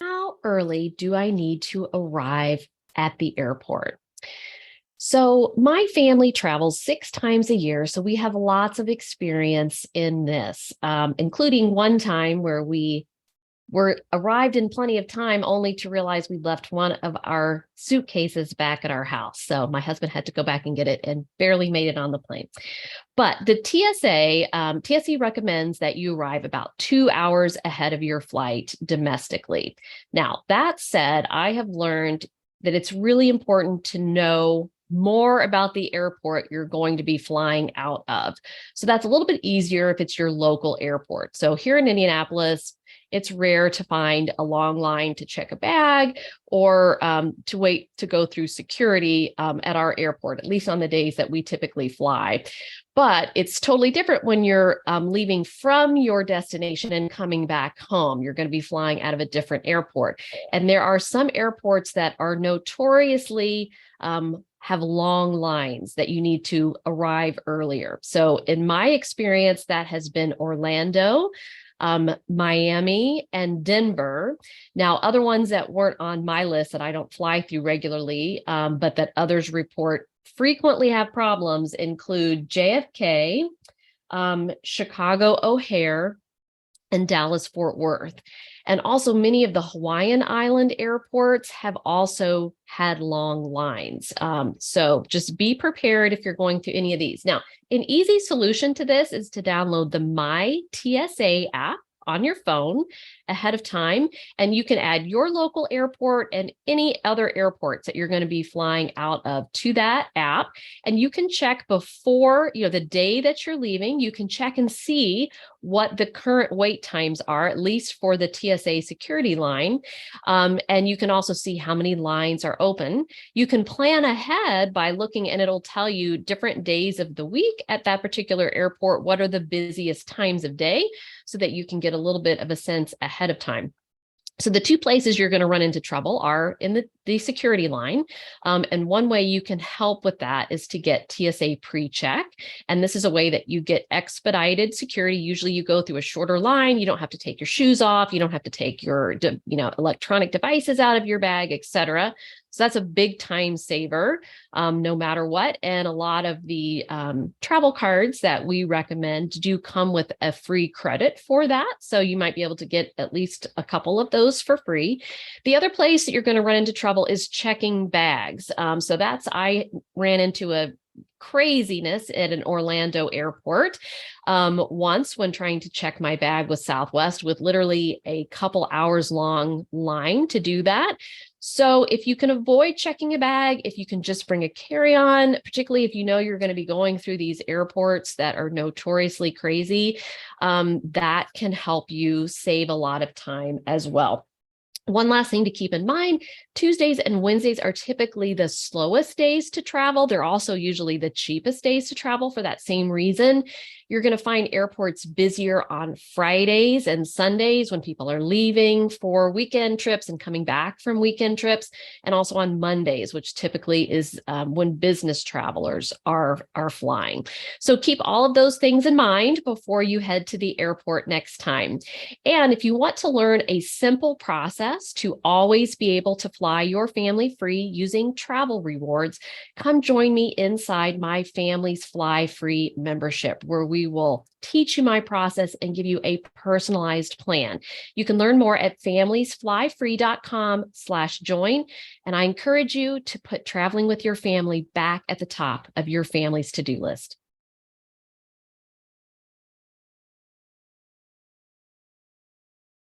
how early do I need to arrive at the airport? So, my family travels 6 times a year. So, we have lots of experience in this, including one time where we were arrived in plenty of time only to realize we left one of our suitcases back at our house. So, my husband had to go back and get it and barely made it on the plane. But the TSA recommends that you arrive about 2 hours ahead of your flight domestically. Now, that said, I have learned that it's really important to know more about the airport you're going to be flying out of. So that's a little bit easier if it's your local airport. So here in Indianapolis, it's rare to find a long line to check a bag or to wait to go through security at our airport, at least on the days that we typically fly. But it's totally different when you're leaving from your destination and coming back home. You're going to be flying out of a different airport. And there are some airports that are notoriously have long lines that you need to arrive earlier. So in my experience, that has been Orlando, Miami, and Denver. Now, other ones that weren't on my list that I don't fly through regularly, but that others report frequently have problems include JFK, Chicago O'Hare, and Dallas Fort Worth. And also many of the Hawaiian Island airports have also had long lines. So just be prepared if you're going through any of these. Now, an easy solution to this is to download the My TSA app on your phone ahead of time, and you can add your local airport and any other airports that you're going to be flying out of to that app. And you can check before, the day that you're leaving, you can check and see what the current wait times are, at least for the TSA security line. And you can also see how many lines are open. You can plan ahead by looking, and it'll tell you different days of the week at that particular airport, what are the busiest times of day, so that you can get a little bit of a sense ahead of time. So the two places you're going to run into trouble are in the security line. And one way you can help with that is to get TSA pre-check. And this is a way that you get expedited security. Usually you go through a shorter line. You don't have to take your shoes off. You don't have to take your electronic devices out of your bag, etc. So that's a big time saver, no matter what. And a lot of the travel cards that we recommend do come with a free credit for that. So you might be able to get at least a couple of those for free. The other place that you're going to run into trouble is checking bags. I ran into a craziness at an Orlando airport once when trying to check my bag with Southwest, with literally a couple hours long line to do that. So if you can avoid checking a bag, if you can just bring a carry-on, particularly if you know you're going to be going through these airports that are notoriously crazy, that can help you save a lot of time as well. One last thing to keep in mind, Tuesdays and Wednesdays are typically the slowest days to travel. They're also usually the cheapest days to travel for that same reason. You're going to find airports busier on Fridays and Sundays when people are leaving for weekend trips and coming back from weekend trips, and also on Mondays, which typically is when business travelers are flying. So keep all of those things in mind before you head to the airport next time. And if you want to learn a simple process to always be able to fly your family free using travel rewards, come join me inside my family's Flyfree membership, where we will teach you my process and give you a personalized plan. You can learn more at familiesflyfree.com/join. And I encourage you to put traveling with your family back at the top of your family's to-do list.